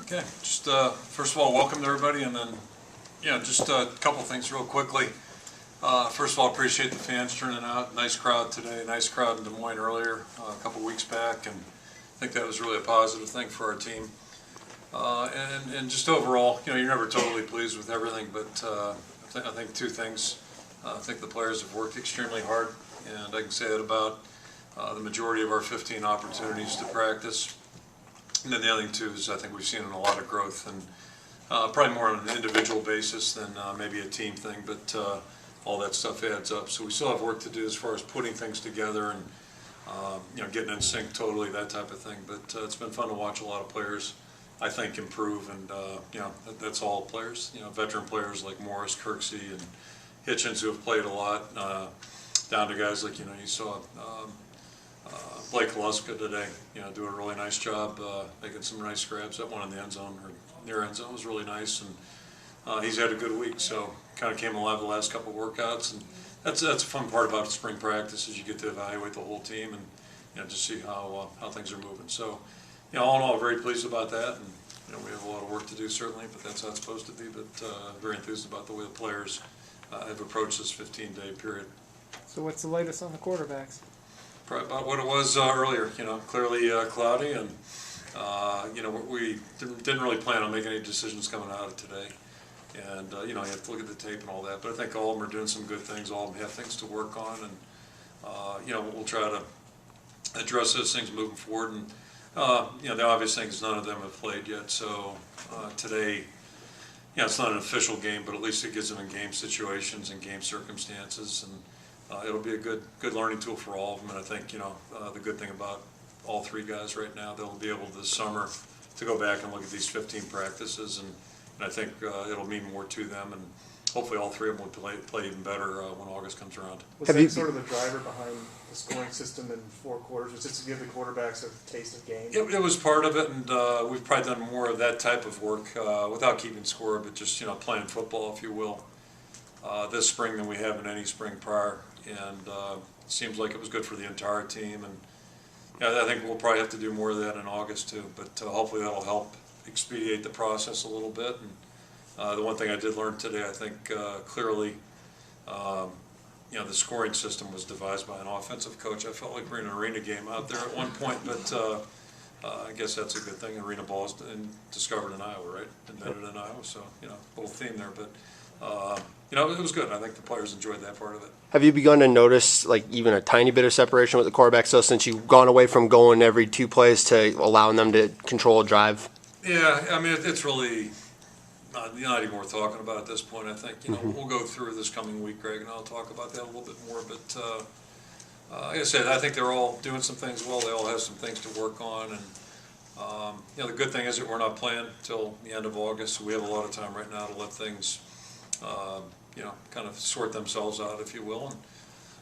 Okay, just first of all, welcome to everybody, and then, just a couple things real quickly. First of all, appreciate the fans turning out. Nice crowd today, nice crowd in Des Moines earlier, a couple weeks back, and I think that was really a positive thing for our team. And just overall, you're never totally pleased with everything, but I think two things. I think the players have worked extremely hard, and I can say that about the majority of our 15 opportunities to practice. And then the other thing too is I think we've seen a lot of growth, and probably more on an individual basis than maybe a team thing, but all that stuff adds up. So we still have work to do as far as putting things together and getting in sync totally, that type of thing. But it's been fun to watch a lot of players, I think, improve, and that's all players. Veteran players like Morris, Kirksey, and Hitchens, who have played a lot, down to guys like you saw. Blake Luska today, doing a really nice job, making some nice grabs. That one in the end zone or near end zone was really nice, and he's had a good week. So kind of came alive the last couple of workouts, and that's a fun part about spring practice is you get to evaluate the whole team and just see how things are moving. So all in all, very pleased about that, and we have a lot of work to do certainly, but that's how it's supposed to be. But very enthused about the way the players have approached this 15-day period. So what's the latest on the quarterbacks? Probably about what it was earlier, clearly cloudy, and we didn't really plan on making any decisions coming out of today. And you have to look at the tape and all that, but I think all of them are doing some good things. All of them have things to work on, and we'll try to address those things moving forward. And the obvious thing is none of them have played yet, so today, it's not an official game, but at least it gives them in game situations and game circumstances, and it'll be a good learning tool for all of them. And I think the good thing about all three guys right now, they'll be able this summer to go back and look at these 15 practices, and I think it'll mean more to them, and hopefully all three of them will play even better when August comes around. Was that sort of the driver behind the scoring system in 4 quarters? Was just to give the quarterbacks a taste of game? It was part of it, and we've probably done more of that type of work without keeping score, but just playing football, if you will, this spring than we have in any spring prior. And it seems like it was good for the entire team, and I think we'll probably have to do more of that in August too, but hopefully that'll help expedite the process a little bit. And the one thing I did learn today, I think clearly, the scoring system was devised by an offensive coach. I felt like we were in an arena game out there at one point, but I guess that's a good thing. Arena ball is discovered in Iowa, right? Invented in Iowa, so little theme there, but it was good. I think the players enjoyed that part of it. Have you begun to notice even a tiny bit of separation with the quarterbacks, so since you've gone away from going every 2 plays to allowing them to control a drive? Yeah, I mean, it's really not even worth talking about at this point. I think, we'll go through this coming week, Greg, and I'll talk about that a little bit more. But like I said, I think they're all doing some things well. They all have some things to work on. And, the good thing is that we're not playing till the end of August, so we have a lot of time right now to let things, kind of sort themselves out, if you will.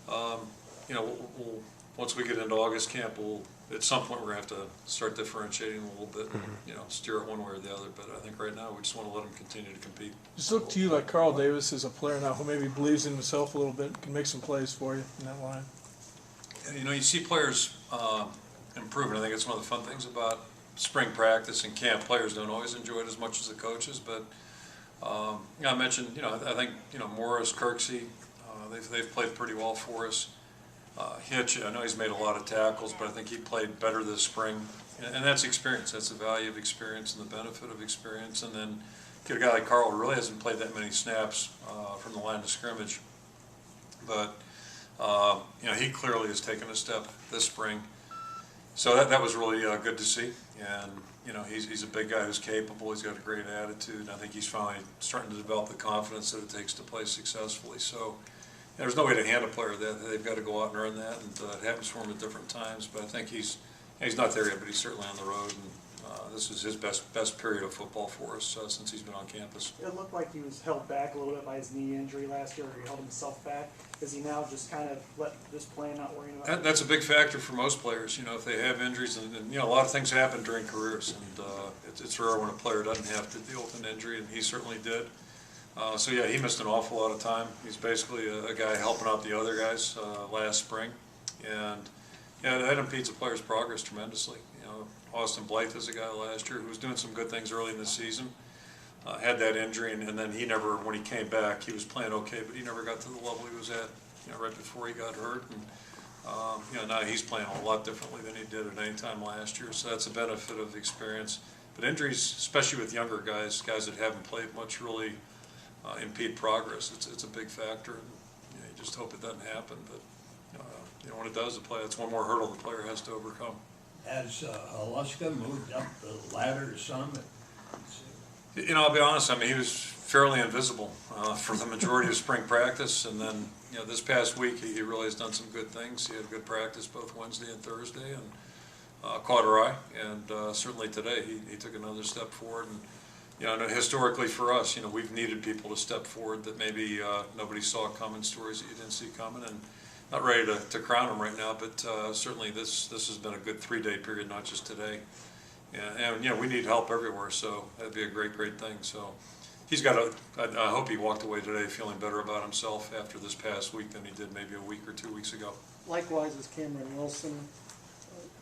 And, we'll once we get into August camp, at some point we're going to have to start differentiating a little bit and, steer it one way or the other. But I think right now we just want to let them continue to compete. Just look to you like Carl Davis is a player now who maybe believes in himself a little bit, can make some plays for you in that line. You see players improving. I think it's one of the fun things about spring practice and camp. Players don't always enjoy it as much as the coaches, but I mentioned, I think, Morris, Kirksey, they've played pretty well for us. Hitch, I know he's made a lot of tackles, but I think he played better this spring. And that's experience. That's the value of experience and the benefit of experience. And then get a guy like Carl who really hasn't played that many snaps from the line of scrimmage. But, he clearly has taken a step this spring. So that was really good to see. And, he's a big guy who's capable. He's got a great attitude. And I think he's finally starting to develop the confidence that it takes to play successfully. So there's no way to hand a player that. They've got to go out and earn that. And it happens for him at different times. But I think he's not there yet, but he's certainly on the road. And this is his best period of football for us since he's been on campus. It looked like he was held back a little bit by his knee injury last year, or he held himself back. Is he now just kind of let this play and not worrying about it? That's a big factor for most players, if they have injuries. And a lot of things happen during careers. And it's rare when a player doesn't have to deal with an injury, and he certainly did. So, yeah, he missed an awful lot of time. He's basically a guy helping out the other guys last spring. And Yeah, that impedes a player's progress tremendously. You know, Austin Blythe is a guy last year who was doing some good things early in the season, had that injury, and then he never, when he came back, he was playing okay, but he never got to the level he was at, you know, right before he got hurt. And you know, now he's playing a lot differently than he did at any time last year, so that's a benefit of the experience. But injuries, especially with younger guys that haven't played much, really impede progress. It's a big factor. And, you know, you just hope it doesn't happen, but you know, when it does, that's one more hurdle the player has to overcome. Has Alaska moved up the ladder some? You know, I'll be honest, I mean, he was fairly invisible for the majority of spring practice, and then, you know, this past week, he really has done some good things. He had good practice both Wednesday and Thursday, and caught our eye, and certainly today, he took another step forward. And, you know, historically for us, you know, we've needed people to step forward that maybe nobody saw coming, stories that you didn't see coming, and not ready to crown him right now, but certainly this has been a good 3-day period, not just today. And you know, we need help everywhere, so that'd be a great thing. So he's got I hope he walked away today feeling better about himself after this past week than he did maybe a week or 2 weeks ago. Likewise, was Cameron Wilson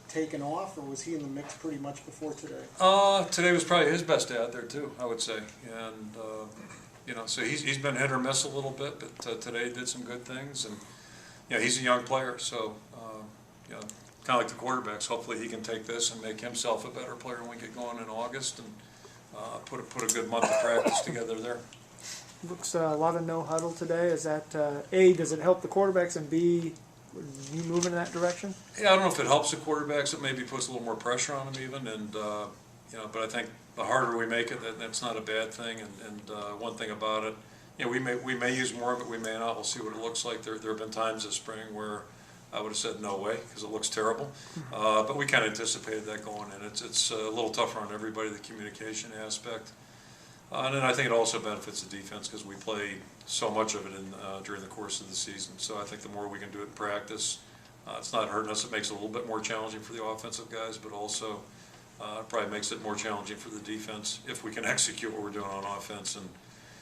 taken off, or was he in the mix pretty much before today? Today was probably his best day out there too, I would say. And you know, so he's been hit or miss a little bit, but today did some good things. And you know, he's a young player, so you know, kind of like the quarterbacks. Hopefully, he can take this and make himself a better player when we get going in August, and put a good month of practice together there. Looks a lot of no huddle today. Is that A, does it help the quarterbacks, and B, you move in that direction? Yeah, I don't know if it helps the quarterbacks. It maybe puts a little more pressure on them even, and you know. But I think the harder we make it, that's not a bad thing. And one thing about it, you know, we may use more of it, we may not. We'll see what it looks like. There have been times this spring where I would have said no way because it looks terrible, but we kind of anticipated that going in. It's a little tougher on everybody, the communication aspect, and then I think it also benefits the defense because we play so much of it during the course of the season. So I think the more we can do it in practice, it's not hurting us. It makes it a little bit more challenging for the offensive guys, but also it probably makes it more challenging for the defense if we can execute what we're doing on offense. And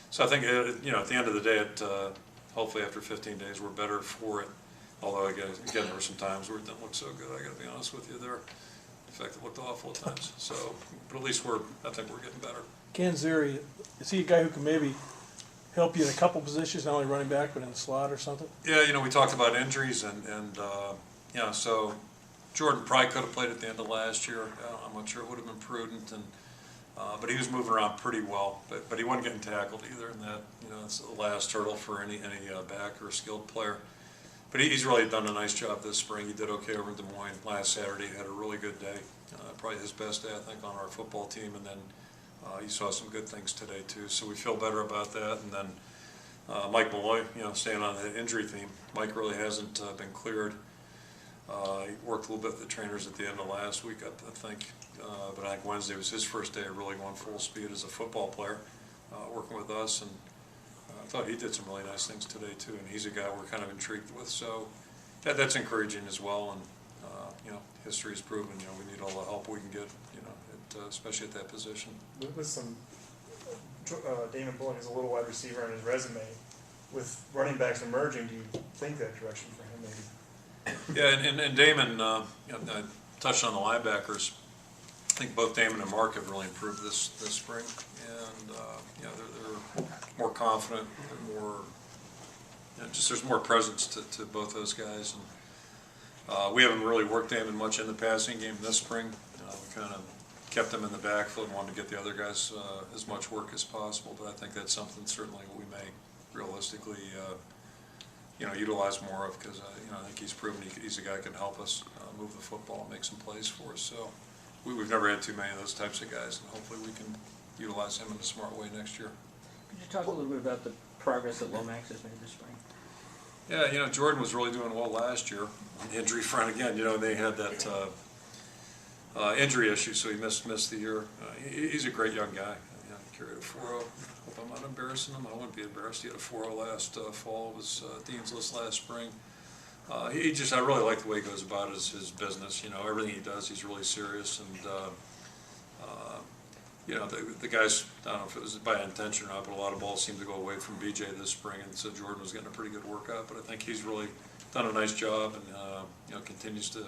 so I think you know, at the end of the day, hopefully after 15 days we're better for it. Although, again, there were some times where it didn't look so good, I got to be honest with you there. In fact, it looked awful at times. So, but at least I think we're getting better. Kanzeri, is he a guy who can maybe help you in a couple positions, not only running back, but in the slot or something? Yeah, you know, we talked about injuries, and you know, so Jordan probably could have played at the end of last year. I'm not sure it would have been prudent, and but he was moving around pretty well. But he wasn't getting tackled either, and that, you know, it's the last hurdle for any back or a skilled player. But he's really done a nice job this spring. He did okay over in Des Moines last Saturday. He had a really good day, probably his best day, I think, on our football team. And then you saw some good things today too. So we feel better about that. And then Mike Malloy, you know, staying on the injury theme. Mike really hasn't been cleared. He worked a little bit with the trainers at the end of last week, I think. But I think Wednesday was his first day of really going full speed as a football player, working with us. And I thought he did some really nice things today too, and he's a guy we're kind of intrigued with. So that's encouraging as well. And you know, history has proven, you know, we need all the help we can get, you know, especially at that position. With some, Damon Bullock is a little wide receiver on his resume. With running backs emerging, do you think that direction for him maybe? Yeah, and Damon, you know, I touched on the linebackers. I think both Damon and Mark have really improved this spring, and you know, they're more confident, they're more, you know, just there's more presence to both those guys. And we haven't really worked Damon much in the passing game this spring. We kind of kept him in the backfield and wanted to get the other guys as much work as possible. But I think that's something certainly we may realistically, you know, utilize more of, because you know, I think he's proven he's a guy who can help us move the football and make some plays for us. So we've never had too many of those types of guys, and hopefully we can utilize him in a smart way next year. Could you talk a little bit about the progress that Lomax has made this spring? Yeah, you know, Jordan was really doing well last year on the injury front again. You know, they had that injury issue, so he missed the year. He's a great young guy. You know, he carried a 4.0. Hope I'm not embarrassing him. I wouldn't be embarrassed. He had a 4.0 last fall. It was Dean's List last spring. I really like the way he goes about his business. You know, everything he does, he's really serious. And you know, the guys, I don't know if it was by intention or not, but a lot of balls seemed to go away from BJ this spring, and so Jordan was getting a pretty good workout. But I think he's really done a nice job, and you know, continues to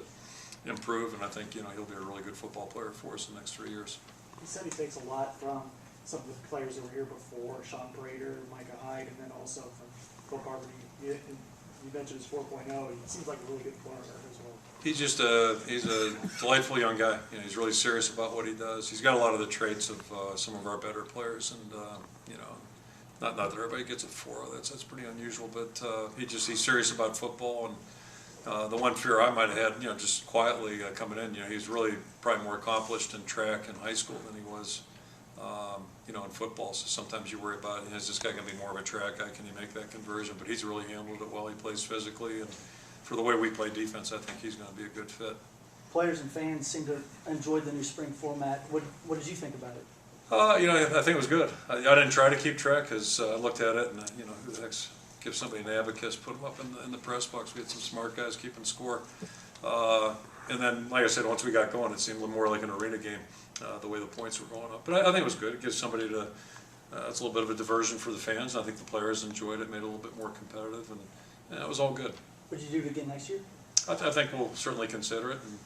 improve, and I think, he'll be a really good football player for us the next 3 years. He said he takes a lot from some of the players that were here before, Sean Prater, Micah Hyde, and then also from Phil Carver. You mentioned his 4.0. He seems like a really good learner as well. He's just he's a delightful young guy. He's really serious about what he does. He's got a lot of the traits of some of our better players, and not that everybody gets a 4.0. That's pretty unusual, but he's serious about football. And the one fear I might have had, just quietly coming in, he's really probably more accomplished in track in high school than he was, in football. So sometimes you worry about, is this guy going to be more of a track guy? Can he make that conversion? But he's really handled it well. He plays physically, and for the way we play defense, I think he's going to be a good fit. Players and fans seem to enjoy the new spring format. What did you think about it? I think it was good. I didn't try to keep track because I looked at it and, who the heck's give somebody an abacus, put them up in the press box. We had some smart guys keeping score. And then, like I said, once we got going, it seemed more like an arena game, the way the points were going up. But I think it was good. It gives somebody it's a little bit of a diversion for the fans. I think the players enjoyed it, made it a little bit more competitive, and it was all good. Would you do it again next year? I think we'll certainly consider it. And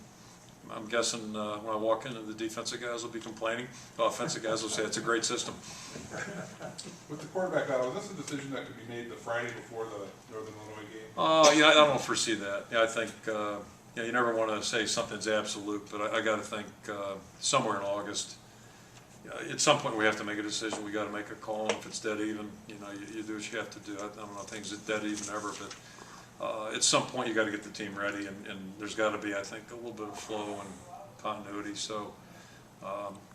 I'm guessing when I walk in, the defensive guys will be complaining. The offensive guys will say it's a great system. With the quarterback battle, is this a decision that could be made the Friday before the Northern Illinois game? I don't foresee that. I think you never want to say something's absolute, but I got to think somewhere in August. At some point we have to make a decision. We got to make a call, and if it's dead even, you do what you have to do. I don't know if things are dead even ever, but at some point you got to get the team ready, and there's got to be, I think, a little bit of flow and continuity. So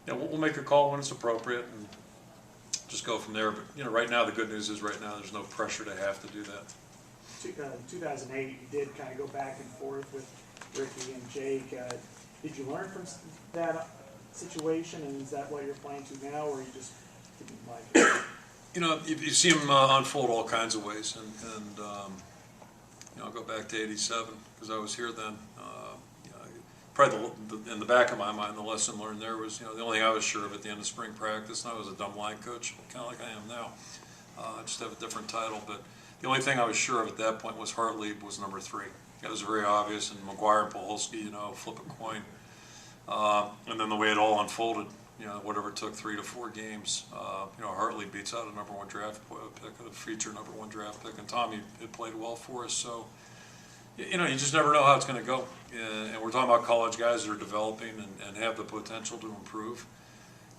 we'll make a call when it's appropriate and just go from there. But right now the good news is right now there's no pressure to have to do that. In 2008, you did kind of go back and forth with Ricky and Jake. Did you learn from that situation, and is that what you're playing to now, or you just didn't like it? You see them unfold all kinds of ways, and I'll go back to '87 because I was here then. Probably in the back of my mind, the lesson learned there was, the only thing I was sure of at the end of spring practice, and I was a dumb line coach, kind of like I am now. I just have a different title, but the only thing I was sure of at that point was Hartley was number 3. It was very obvious, and McGuire and Polholski, flip a coin. And then the way it all unfolded, whatever it took 3 to 4 games, Hartley beats out a number 1 draft pick, a future number 1 draft pick, and Tommy had played well for us. So, you just never know how it's going to go. And we're talking about college guys that are developing and have the potential to improve.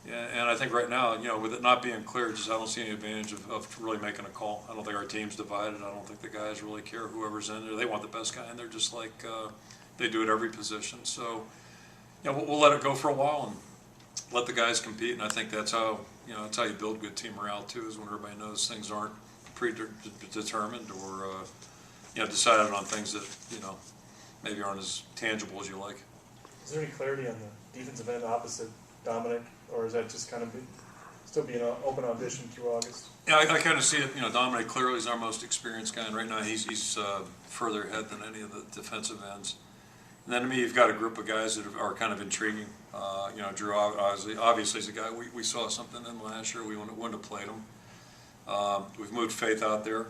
And I think right now, with it not being clear, I don't see any advantage of really making a call. I don't think our team's divided. I don't think the guys really care whoever's in there. They want the best guy in there, just like they do at every position. So, we'll let it go for a while and let the guys compete. And I think that's how you build good team morale too, is when everybody knows things aren't predetermined or decided on things that maybe aren't as tangible as you like. Is there any clarity on the defensive end opposite Dominic, or is that just kind of still being an open audition through August? Yeah, I kind of see it. Dominic clearly is our most experienced guy, and right now he's further ahead than any of the defensive ends. And then to me, you've got a group of guys that are kind of intriguing. Drew obviously is a guy we saw something in last year. We wouldn't have played him. We've moved Faith out there.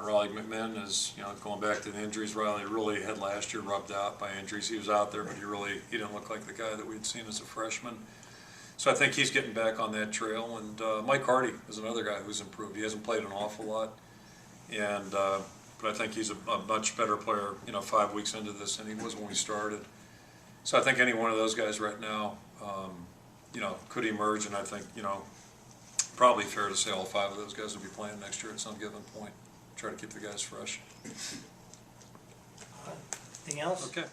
Riley McMahon is, going back to the injuries. Riley really had last year rubbed out by injuries. He was out there, but he didn't look like the guy that we'd seen as a freshman. So I think he's getting back on that trail. And Mike Hardy is another guy who's improved. He hasn't played an awful lot, but I think he's a much better player, 5 weeks into this than he was when we started. So I think any one of those guys right now, could emerge, and I think, probably fair to say all 5 of those guys will be playing next year at some given point. Try to keep the guys fresh. Anything else? Okay.